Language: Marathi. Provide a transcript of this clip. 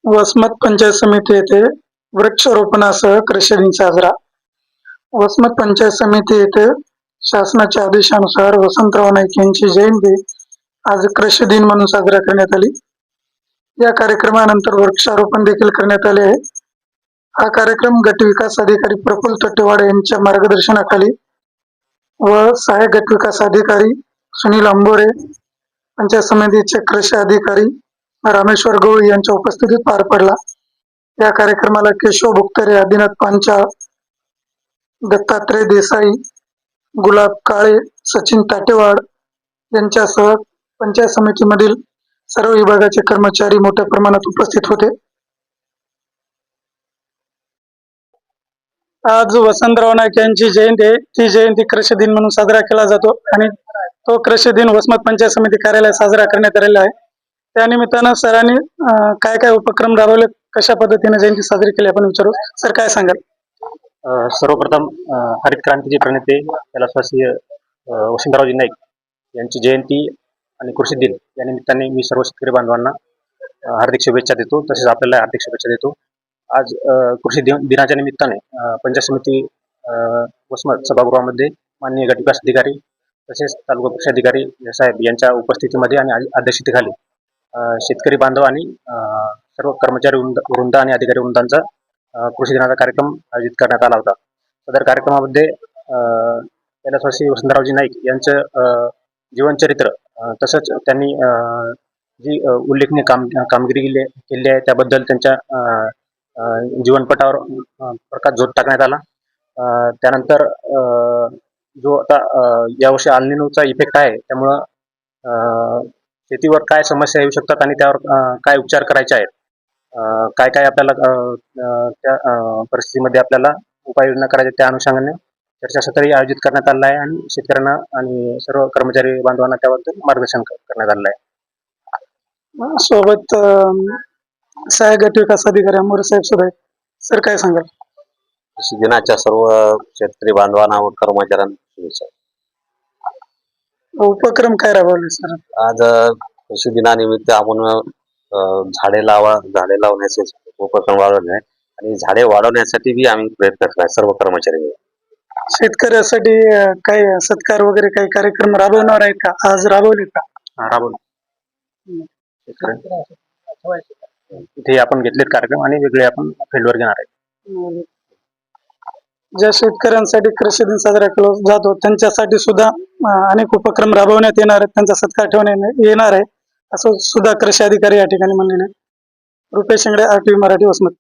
वसमत पंचायत समिती येथे वृक्षारोपणासह कृषी दिन साजरा. वसमत पंचायत समिती येथे शासनाच्या आदेशानुसार वसंतराव नाईक यांची जयंती आज कृषी दिन म्हणून साजरा करण्यात आली. या कार्यक्रमानंतर वृक्षारोपण देखील करण्यात आले आहे. हा कार्यक्रम गट विकास अधिकारी प्रफुल्ल तट्टेवाड यांच्या मार्गदर्शनाखाली व सहाय्यक गट विकास अधिकारी सुनील अंबोरे, पंचायत समितीचे कृषी अधिकारी रामेश्वर गवळी यांच्या उपस्थितीत पार पडला. या कार्यक्रमाला केशव भुक्तरे, आदिनाथ पांचाळ, दत्तात्रय देसाई, गुलाब काळे, सचिन ताटेवाड यांच्यासह पंचायत समितीमधील सर्व विभागाचे कर्मचारी मोठ्या प्रमाणात उपस्थित होते. आज वसंतराव नाईक यांची जयंती आहे. ती जयंती कृषी दिन म्हणून साजरा केला जातो आणि तो कृषी दिन वसमत पंचायत समिती कार्यालयात साजरा करण्यात आलेला आहे. त्या निमित्तानं सरांनी काय काय उपक्रम राबवले, कशा पद्धतीने जयंती साजरी केली आपण विचारू. सर, काय सांगाल? सर्वप्रथम हरित क्रांतीचे प्रणेते कैलासवासी वसंतरावजी नाईक यांची जयंती आणि कृषी दिन या निमित्ताने मी सर्व शेतकरी बांधवांना हार्दिक शुभेच्छा देतो. तसेच आपल्याला हार्दिक शुभेच्छा देतो. आज कृषी दिनाच्या निमित्ताने पंचायत समिती वसमत सभागृहामध्ये माननीय गट विकास अधिकारी तसेच तालुका कृषी अधिकारी साहेब यांच्या उपस्थितीमध्ये आणि अध्यक्षतेखाली शेतकरी बांधव आणि सर्व कर्मचारी वृंद आणि अधिकारी वृंदांचा कृषी दिनाचा कार्यक्रम आयोजित करण्यात आला होता. सदर कार्यक्रमामध्ये कैलासवासी वसंतरावजी नाईक यांचं जीवनचरित्र तसंच त्यांनी जी उल्लेखनीय कामगिरी केली आहे त्याबद्दल त्यांच्या जीवनपटावर प्रकाश झोत टाकण्यात आला. त्यानंतर जो आता यावर्षी अल निनोचा इफेक्ट आहे त्यामुळं शेतीवर काय समस्या येऊ शकतात आणि त्यावर काय उपचार करायचे आहेत, काय काय आपल्याला त्या परिस्थितीमध्ये आपल्याला उपाययोजना करायच्या त्या अनुषंगाने चर्चासत्रही आयोजित करण्यात आलं आहे आणि शेतकऱ्यांना आणि सर्व कर्मचारी बांधवांना त्याबद्दल मार्गदर्शन करण्यात आलं आहे. सोबत सहाय्यक गट विकास अधिकारी अंबोरे साहेब सुद्धा आहेत. सर, काय सांगाल? कृषी दिनाच्या सर्व शेतकरी बांधवांना व कर्मचाऱ्यांना शुभेच्छा. उपक्रम काय राबवले सर? आज कृषी दिनानिमित्त आपण झाडे लावण्याचे उपक्रम वाढवले आहे आणि झाडे वाढवण्यासाठी बी आम्ही प्रयत्न करत आहे सर्व कर्मचारी मिळून. शेतकऱ्यासाठी काही सत्कार वगैरे काही कार्यक्रम राबवणार आहेत का? आज राबवले का? राबवले. इथे आपण घेतलेत कार्यक्रम आणि वेगळे आपण फील्डवर घेणार आहेत. ज्या शेतकऱ्यांसाठी कृषी दिन साजरा केला जातो त्यांच्यासाठी सुद्धा अनेक उपक्रम राबवण्यात येणार आहेत, त्यांचा सत्कार ठेवण्यात येणार आहे असं सुद्धा कृषी अधिकारी या ठिकाणी म्हणलेले. रुपेश शेंगडे, RTV मराठी, वसमत.